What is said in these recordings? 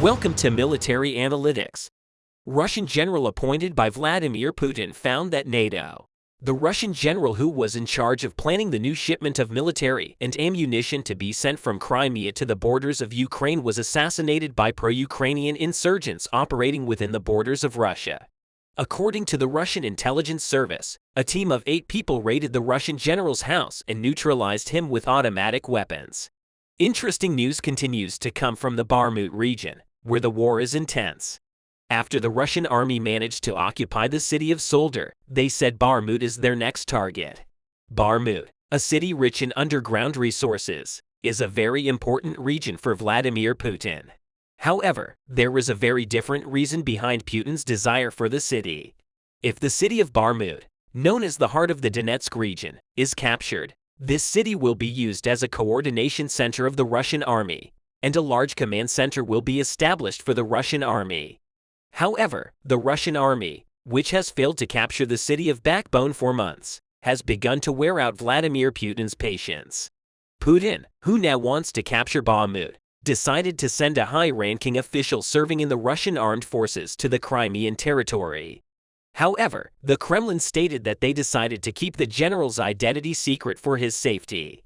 Welcome to Military Analytics. Russian general appointed by Vladimir Putin found that NATO. The Russian general who was in charge of planning the new shipment of military and ammunition to be sent from Crimea to the borders of Ukraine was assassinated by pro-Ukrainian insurgents operating within the borders of Russia. According to the Russian intelligence service, a team of 8 people raided the Russian general's house and neutralized him with automatic weapons. Interesting news continues to come from the Bakhmut region, where the war is intense. After the Russian army managed to occupy the city of Soledar, they said Bakhmut is their next target. Bakhmut, a city rich in underground resources, is a very important region for Vladimir Putin. However, there is a very different reason behind Putin's desire for the city. If the city of Bakhmut, known as the heart of the Donetsk region, is captured, this city will be used as a coordination center of the Russian army, and a large command center will be established for the Russian army. However, the Russian army, which has failed to capture the city of Bakhmut for months, has begun to wear out Vladimir Putin's patience. Putin, who now wants to capture Bakhmut, decided to send a high-ranking official serving in the Russian armed forces to the Crimean territory. However, the Kremlin stated that they decided to keep the general's identity secret for his safety.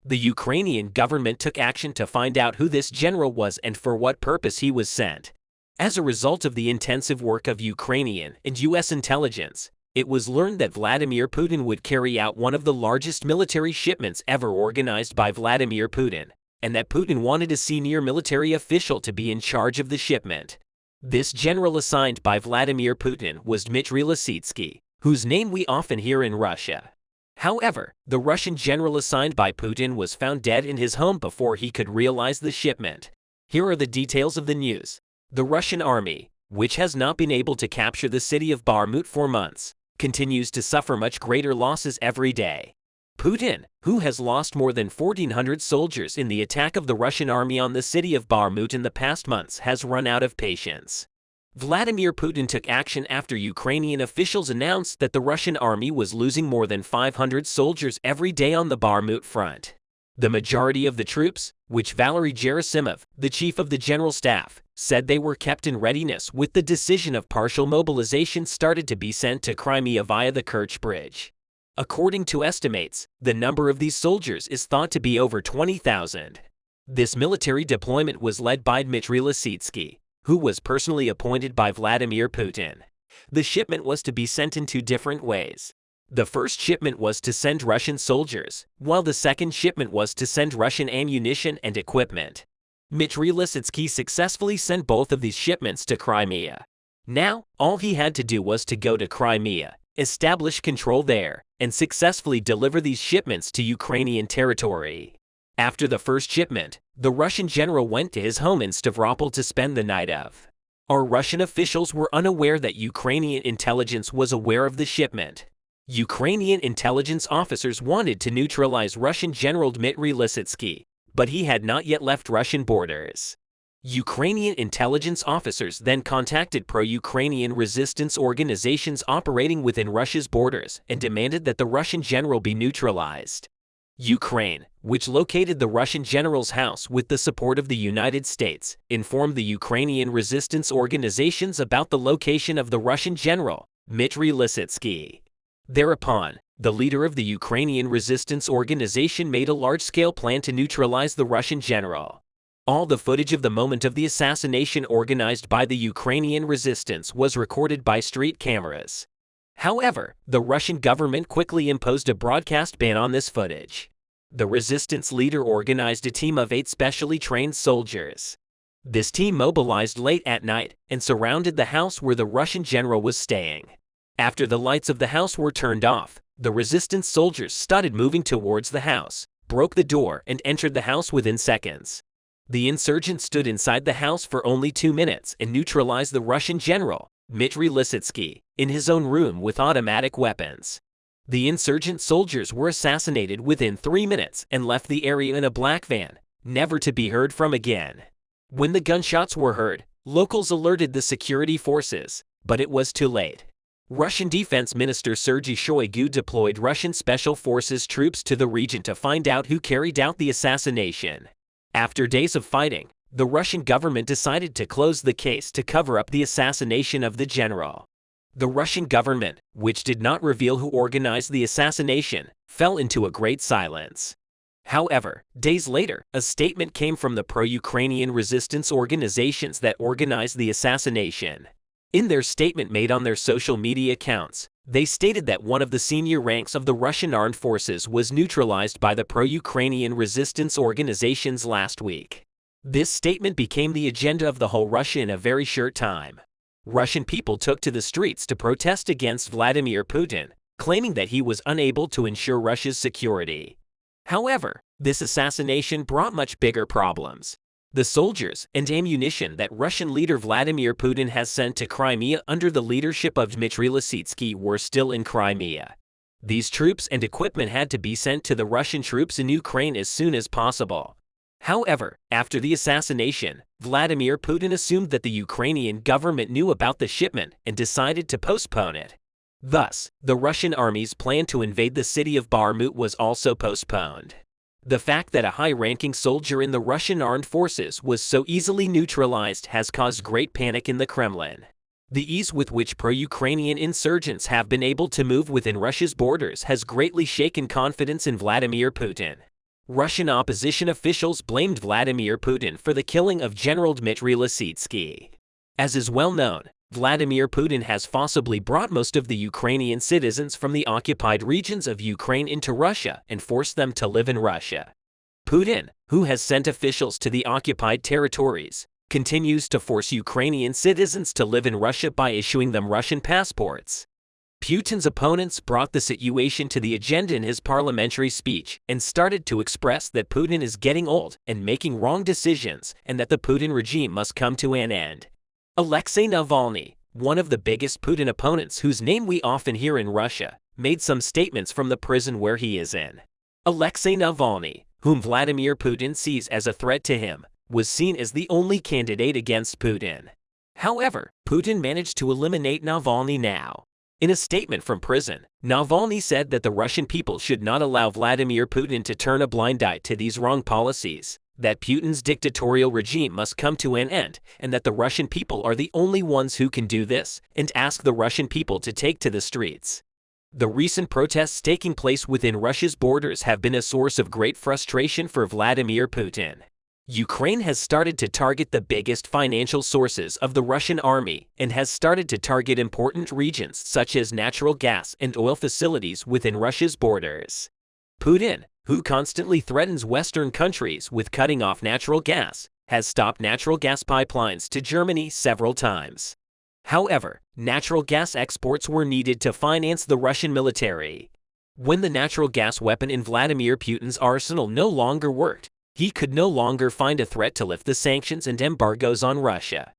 The Ukrainian government took action to find out who this general was and for what purpose he was sent. As a result of the intensive work of Ukrainian and U.S. intelligence, it was learned that Vladimir Putin would carry out one of the largest military shipments ever organized by Vladimir Putin, and that Putin wanted a senior military official to be in charge of the shipment. This general assigned by Vladimir Putin was Dmitry Lysitsky, whose name we often hear in Russia. However, the Russian general assigned by Putin was found dead in his home before he could realize the shipment. Here are the details of the news. The Russian army, which has not been able to capture the city of Bakhmut for months, continues to suffer much greater losses every day. Putin, who has lost more than 1,400 soldiers in the attack of the Russian army on the city of Bakhmut in the past months, has run out of patience. Vladimir Putin took action after Ukrainian officials announced that the Russian army was losing more than 500 soldiers every day on the Bakhmut front. The majority of the troops, which Valery Gerasimov, the chief of the general staff, said they were kept in readiness with the decision of partial mobilization, started to be sent to Crimea via the Kerch Bridge. According to estimates, the number of these soldiers is thought to be over 20,000. This military deployment was led by Dmitry Lysitsky, who was personally appointed by Vladimir Putin. The shipment was to be sent in 2 different ways. The first shipment was to send Russian soldiers, while the second shipment was to send Russian ammunition and equipment. Dmitry Lysitsky successfully sent both of these shipments to Crimea. Now, all he had to do was to go to Crimea, establish control there, and successfully deliver these shipments to Ukrainian territory. After the first shipment, the Russian general went to his home in Stavropol to spend the night of. Our Russian officials were unaware that Ukrainian intelligence was aware of the shipment. Ukrainian intelligence officers wanted to neutralize Russian General Dmitry Lysitsky, but he had not yet left Russian borders. Ukrainian intelligence officers then contacted pro-Ukrainian resistance organizations operating within Russia's borders and demanded that the Russian general be neutralized. Ukraine, which located the Russian general's house with the support of the United States, informed the Ukrainian resistance organizations about the location of the Russian general, Dmitry Lysitsky. Thereupon, the leader of the Ukrainian resistance organization made a large-scale plan to neutralize the Russian general. All the footage of the moment of the assassination organized by the Ukrainian resistance was recorded by street cameras. However, the Russian government quickly imposed a broadcast ban on this footage. The resistance leader organized a team of 8 specially trained soldiers. This team mobilized late at night and surrounded the house where the Russian general was staying. After the lights of the house were turned off, the resistance soldiers started moving towards the house, broke the door, and entered the house within seconds. The insurgents stood inside the house for only 2 minutes and neutralized the Russian general, Dmitry Lysitsky, in his own room with automatic weapons. The insurgent soldiers were assassinated within 3 minutes and left the area in a black van, never to be heard from again. When the gunshots were heard, locals alerted the security forces, but it was too late. Russian Defense Minister Sergei Shoigu deployed Russian Special Forces troops to the region to find out who carried out the assassination. After days of fighting, the Russian government decided to close the case to cover up the assassination of the general. The Russian government, which did not reveal who organized the assassination, fell into a great silence. However, days later, a statement came from the pro-Ukrainian resistance organizations that organized the assassination. In their statement made on their social media accounts, they stated that one of the senior ranks of the Russian armed forces was neutralized by the pro-Ukrainian resistance organizations last week. This statement became the agenda of the whole Russia in a very short time. Russian people took to the streets to protest against Vladimir Putin, claiming that he was unable to ensure Russia's security. However, this assassination brought much bigger problems. The soldiers and ammunition that Russian leader Vladimir Putin has sent to Crimea under the leadership of Dmitry Lysitsky were still in Crimea. These troops and equipment had to be sent to the Russian troops in Ukraine as soon as possible. However, after the assassination, Vladimir Putin assumed that the Ukrainian government knew about the shipment and decided to postpone it. Thus, the Russian army's plan to invade the city of Bakhmut was also postponed. The fact that a high-ranking soldier in the Russian armed forces was so easily neutralized has caused great panic in the Kremlin. The ease with which pro-Ukrainian insurgents have been able to move within Russia's borders has greatly shaken confidence in Vladimir Putin. Russian opposition officials blamed Vladimir Putin for the killing of General Dmitry Lysitsky. As is well known, Vladimir Putin has forcibly brought most of the Ukrainian citizens from the occupied regions of Ukraine into Russia and forced them to live in Russia. Putin, who has sent officials to the occupied territories, continues to force Ukrainian citizens to live in Russia by issuing them Russian passports. Putin's opponents brought the situation to the agenda in his parliamentary speech and started to express that Putin is getting old and making wrong decisions and that the Putin regime must come to an end. Alexei Navalny, one of the biggest Putin opponents whose name we often hear in Russia, made some statements from the prison where he is in. Alexei Navalny, whom Vladimir Putin sees as a threat to him, was seen as the only candidate against Putin. However, Putin managed to eliminate Navalny now. In a statement from prison, Navalny said that the Russian people should not allow Vladimir Putin to turn a blind eye to these wrong policies, that Putin's dictatorial regime must come to an end, and that the Russian people are the only ones who can do this, and asked the Russian people to take to the streets. The recent protests taking place within Russia's borders have been a source of great frustration for Vladimir Putin. Ukraine has started to target the biggest financial sources of the Russian army and has started to target important regions such as natural gas and oil facilities within Russia's borders. Putin, who constantly threatens Western countries with cutting off natural gas, has stopped natural gas pipelines to Germany several times. However, natural gas exports were needed to finance the Russian military. When the natural gas weapon in Vladimir Putin's arsenal no longer worked, he could no longer find a threat to lift the sanctions and embargoes on Russia.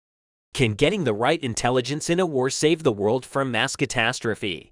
Can getting the right intelligence in a war save the world from mass catastrophe?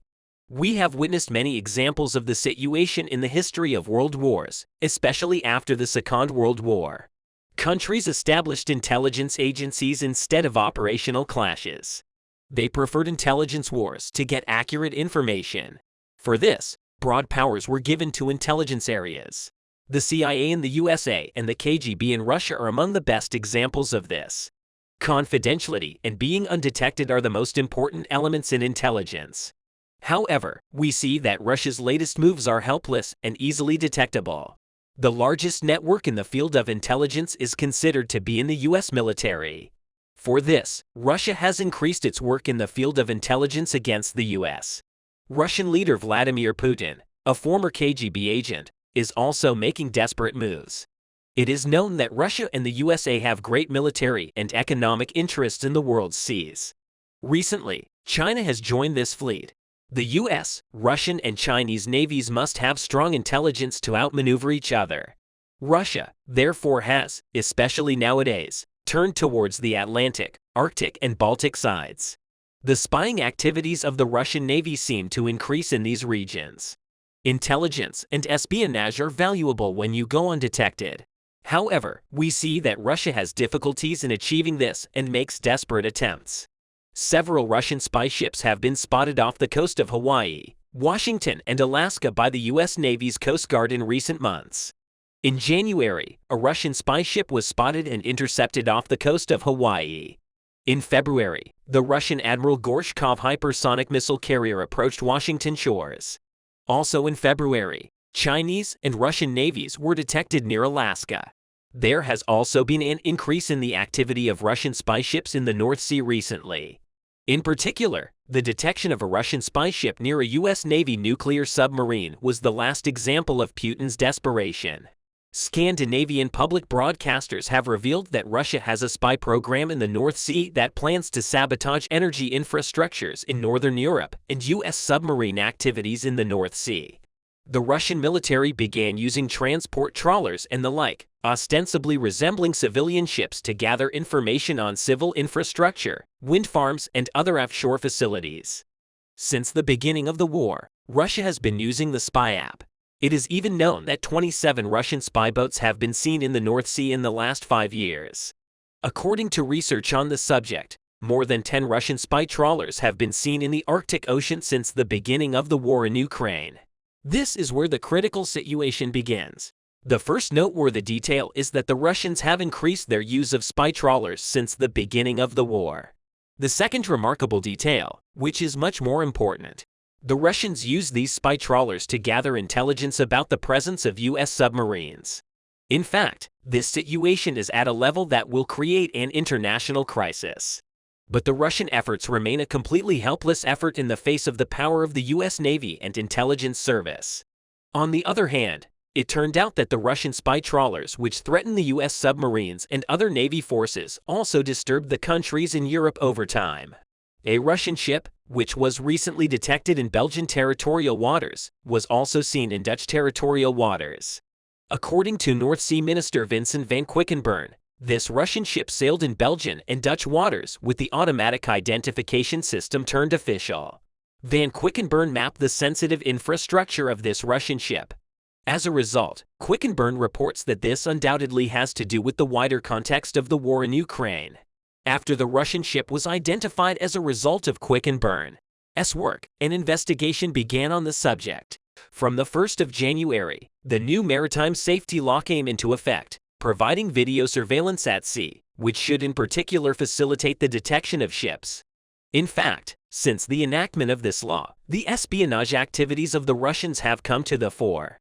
We have witnessed many examples of the situation in the history of world wars, especially after the Second World War. Countries established intelligence agencies instead of operational clashes. They preferred intelligence wars to get accurate information. For this, broad powers were given to intelligence areas. The CIA in the USA and the KGB in Russia are among the best examples of this. Confidentiality and being undetected are the most important elements in intelligence. However, we see that Russia's latest moves are helpless and easily detectable. The largest network in the field of intelligence is considered to be in the US military. For this, Russia has increased its work in the field of intelligence against the US. Russian leader Vladimir Putin, a former KGB agent, is also making desperate moves. It is known that Russia and the USA have great military and economic interests in the world's seas. Recently, China has joined this fleet. The US, Russian, and Chinese navies must have strong intelligence to outmaneuver each other. Russia, therefore, has, especially nowadays, turned towards the Atlantic, Arctic, and Baltic sides. The spying activities of the Russian Navy seem to increase in these regions. Intelligence and espionage are valuable when you go undetected. However, we see that Russia has difficulties in achieving this and makes desperate attempts. Several Russian spy ships have been spotted off the coast of Hawaii, Washington, and Alaska by the US Navy's Coast Guard in recent months. In January, a Russian spy ship was spotted and intercepted off the coast of Hawaii. In February, the Russian Admiral Gorshkov hypersonic missile carrier approached Washington shores. Also in February, Chinese and Russian navies were detected near Alaska. There has also been an increase in the activity of Russian spy ships in the North Sea recently. In particular, the detection of a Russian spy ship near a U.S. Navy nuclear submarine was the last example of Putin's desperation. Scandinavian public broadcasters have revealed that Russia has a spy program in the North Sea that plans to sabotage energy infrastructures in Northern Europe and U.S. submarine activities in the North Sea. The Russian military began using transport trawlers and the like, ostensibly resembling civilian ships to gather information on civil infrastructure, wind farms, and other offshore facilities. Since the beginning of the war, Russia has been using the spy app. It is even known that 27 Russian spy boats have been seen in the North Sea in the last 5 years. According to research on the subject, more than 10 Russian spy trawlers have been seen in the Arctic Ocean since the beginning of the war in Ukraine. This is where the critical situation begins. The first noteworthy detail is that the Russians have increased their use of spy trawlers since the beginning of the war. The second remarkable detail, which is much more important, the Russians use these spy trawlers to gather intelligence about the presence of U.S. submarines. In fact, this situation is at a level that will create an international crisis. But the Russian efforts remain a completely helpless effort in the face of the power of the U.S. Navy and intelligence service. On the other hand, it turned out that the Russian spy trawlers which threatened the U.S. submarines and other Navy forces also disturbed the countries in Europe over time. A Russian ship, which was recently detected in Belgian territorial waters, was also seen in Dutch territorial waters. According to North Sea Minister Vincent van Quickenborne, this Russian ship sailed in Belgian and Dutch waters with the automatic identification system turned official. Van Quickenborne mapped the sensitive infrastructure of this Russian ship. As a result, Quickenborne reports that this undoubtedly has to do with the wider context of the war in Ukraine. After the Russian ship was identified as a result of Quickenborne's work, an investigation began on the subject. From the 1st of January, the new maritime safety law came into effect, providing video surveillance at sea, which should in particular facilitate the detection of ships. In fact, since the enactment of this law, the espionage activities of the Russians have come to the fore.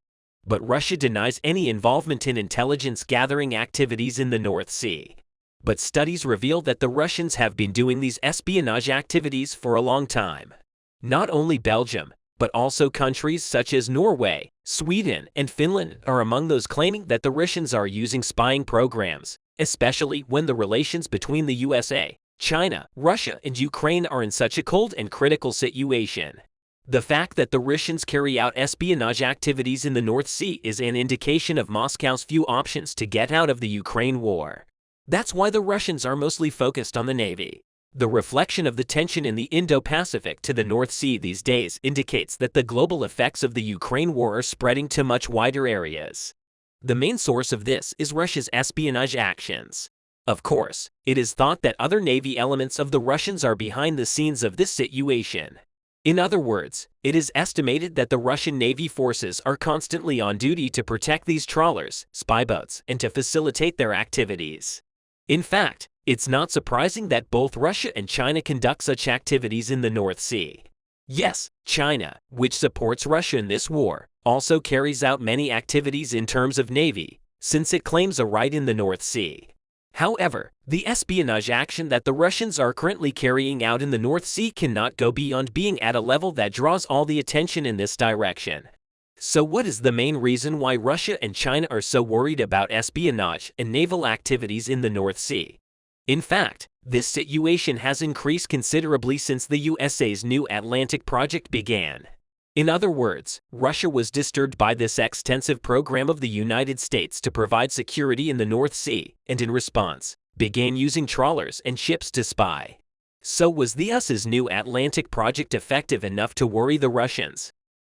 But Russia denies any involvement in intelligence gathering activities in the North Sea. But studies reveal that the Russians have been doing these espionage activities for a long time. Not only Belgium, but also countries such as Norway, Sweden, and Finland are among those claiming that the Russians are using spying programs, especially when the relations between the USA, China, Russia, and Ukraine are in such a cold and critical situation. The fact that the Russians carry out espionage activities in the North Sea is an indication of Moscow's few options to get out of the Ukraine war. That's why the Russians are mostly focused on the Navy. The reflection of the tension in the Indo-Pacific to the North Sea these days indicates that the global effects of the Ukraine war are spreading to much wider areas. The main source of this is Russia's espionage actions. Of course, it is thought that other Navy elements of the Russians are behind the scenes of this situation. In other words, it is estimated that the Russian Navy forces are constantly on duty to protect these trawlers, spy boats, and to facilitate their activities. In fact, it's not surprising that both Russia and China conduct such activities in the North Sea. Yes, China, which supports Russia in this war, also carries out many activities in terms of Navy, since it claims a right in the North Sea. However, the espionage action that the Russians are currently carrying out in the North Sea cannot go beyond being at a level that draws all the attention in this direction. So what is the main reason why Russia and China are so worried about espionage and naval activities in the North Sea? In fact, this situation has increased considerably since the USA's New Atlantic project began. In other words, Russia was disturbed by this extensive program of the United States to provide security in the North Sea, and in response, began using trawlers and ships to spy. So was the USA's New Atlantic project effective enough to worry the Russians?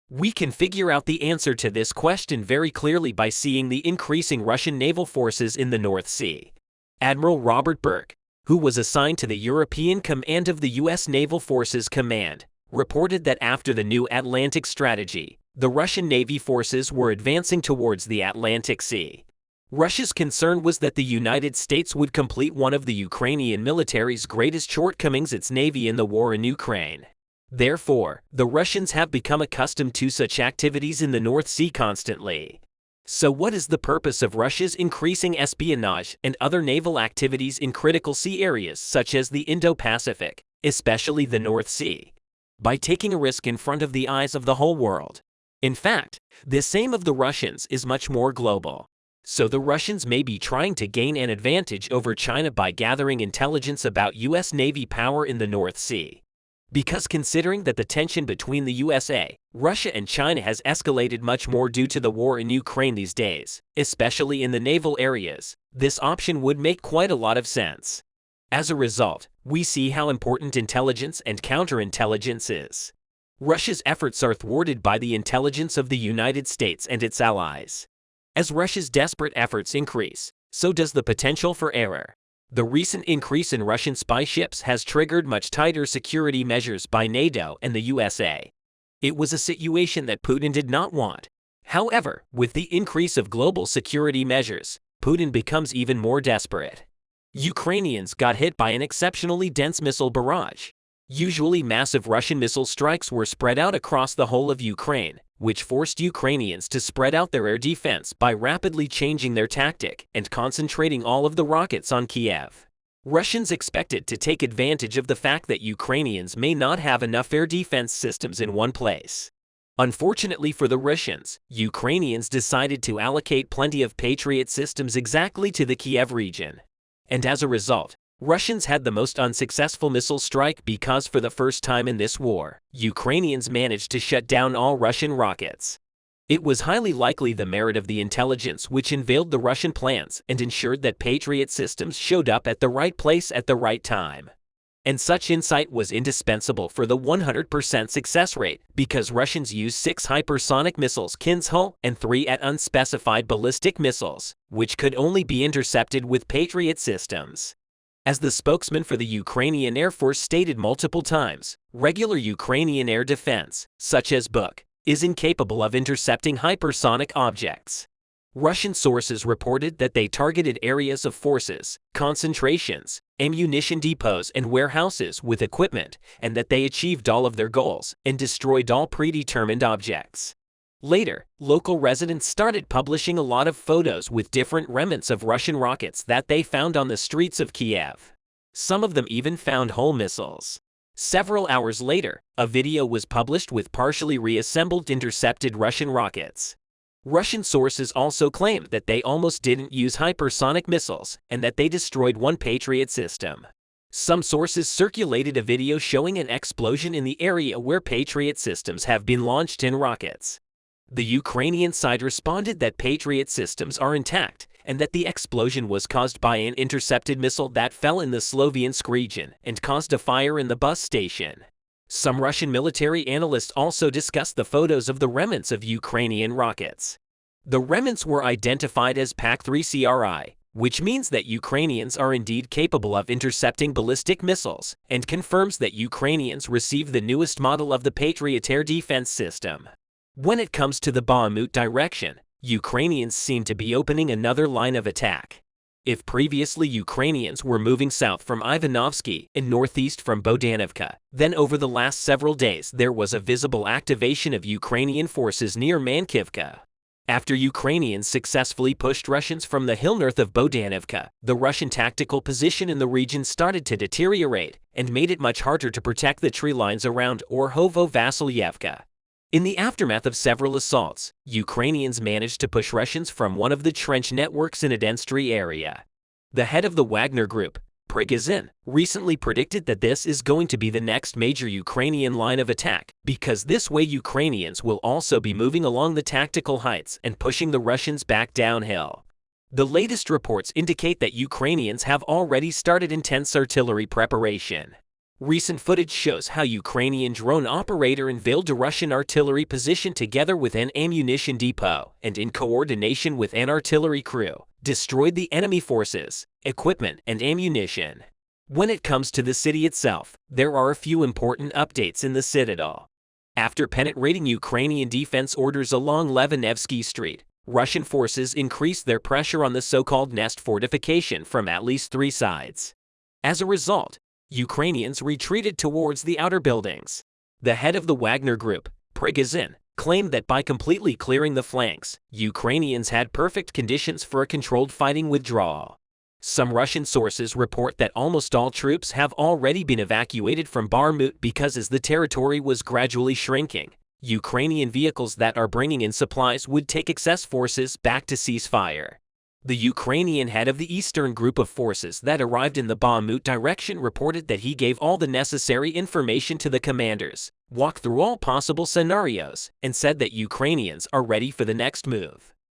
We can figure out the answer to this question very clearly by seeing the increasing Russian naval forces in the North Sea. Admiral Robert Burke, who was assigned to the European Command of the U.S. Naval Forces Command, reported that after the New Atlantic strategy, The Russian Navy forces were advancing towards the Atlantic Sea. Russia's concern was that the United States would complete one of the Ukrainian military's greatest shortcomings, its navy, in the war in Ukraine. Therefore, the Russians have become accustomed to such activities in the North Sea constantly. So what is the purpose of Russia's increasing espionage and other naval activities in critical sea areas such as the Indo-Pacific, especially the North Sea? By taking a risk in front of the eyes of the whole world. In fact, this aim of the Russians is much more global. So the Russians may be trying to gain an advantage over China by gathering intelligence about U.S. Navy power in the North Sea. Because considering that the tension between the USA, Russia and China has escalated much more due to the war in Ukraine these days, especially in the naval areas, this option would make quite a lot of sense. As a result, we see how important intelligence and counterintelligence is. Russia's efforts are thwarted by the intelligence of the United States and its allies. As Russia's desperate efforts increase, so does the potential for error. The recent increase in Russian spy ships has triggered much tighter security measures by NATO and the USA. It was a situation that Putin did not want. However, with the increase of global security measures, Putin becomes even more desperate. Ukrainians got hit by an exceptionally dense missile barrage. Usually massive Russian missile strikes were spread out across the whole of Ukraine, which forced Ukrainians to spread out their air defense by rapidly changing their tactic and concentrating all of the rockets on Kiev. Russians expected to take advantage of the fact that Ukrainians may not have enough air defense systems in one place. Unfortunately for the Russians, Ukrainians decided to allocate plenty of Patriot systems exactly to the Kiev region. And as a result, Russians had the most unsuccessful missile strike because for the first time in this war, Ukrainians managed to shut down all Russian rockets. It was highly likely the merit of the intelligence which unveiled the Russian plans and ensured that Patriot systems showed up at the right place at the right time. And such insight was indispensable for the 100% success rate because Russians used 6 hypersonic missiles Kinzhal and 3 at unspecified ballistic missiles, which could only be intercepted with Patriot systems. As the spokesman for the Ukrainian Air Force stated multiple times, regular Ukrainian air defense, such as Buk, is incapable of intercepting hypersonic objects. Russian sources reported that they targeted areas of forces, concentrations, ammunition depots and warehouses with equipment, and that they achieved all of their goals and destroyed all predetermined objects. Later, local residents started publishing a lot of photos with different remnants of Russian rockets that they found on the streets of Kiev. Some of them even found whole missiles. Several hours later, a video was published with partially reassembled intercepted Russian rockets. Russian sources also claimed that they almost didn't use hypersonic missiles and that they destroyed one Patriot system. Some sources circulated a video showing an explosion in the area where Patriot systems have been launched in rockets. The Ukrainian side responded that Patriot systems are intact and that the explosion was caused by an intercepted missile that fell in the Sloviansk region and caused a fire in the bus station. Some Russian military analysts also discussed the photos of the remnants of Ukrainian rockets. The remnants were identified as PAK-3CRI, which means that Ukrainians are indeed capable of intercepting ballistic missiles and confirms that Ukrainians received the newest model of the Patriot air defense system. When it comes to the Bakhmut direction, Ukrainians seem to be opening another line of attack. If previously Ukrainians were moving south from Ivanovsky and northeast from Bohdanivka, then over the last several days there was a visible activation of Ukrainian forces near Mankivka. After Ukrainians successfully pushed Russians from the hill north of Bohdanivka, the Russian tactical position in the region started to deteriorate and made it much harder to protect the tree lines around Orhovo-Vasilyevka. In the aftermath of several assaults, Ukrainians managed to push Russians from one of the trench networks in a dense tree area. The head of the Wagner Group, Prigozhin, recently predicted that this is going to be the next major Ukrainian line of attack, because this way Ukrainians will also be moving along the tactical heights and pushing the Russians back downhill. The latest reports indicate that Ukrainians have already started intense artillery preparation. Recent footage shows how Ukrainian drone operator unveiled a Russian artillery position together with an ammunition depot and in coordination with an artillery crew, destroyed the enemy forces, equipment and ammunition. When it comes to the city itself, there are a few important updates in the citadel. After penetrating Ukrainian defense orders along Levanevsky Street, Russian forces increased their pressure on the so-called Nest fortification from at least 3 sides. As a result, Ukrainians retreated towards the outer buildings. The head of the Wagner group, Prigozhin, claimed that by completely clearing the flanks, Ukrainians had perfect conditions for a controlled fighting withdrawal. Some Russian sources report that almost all troops have already been evacuated from Bakhmut because as the territory was gradually shrinking, Ukrainian vehicles that are bringing in supplies would take excess forces back to ceasefire. The Ukrainian head of the eastern group of forces that arrived in the Bakhmut direction reported that he gave all the necessary information to the commanders, walked through all possible scenarios, and said that Ukrainians are ready for the next move.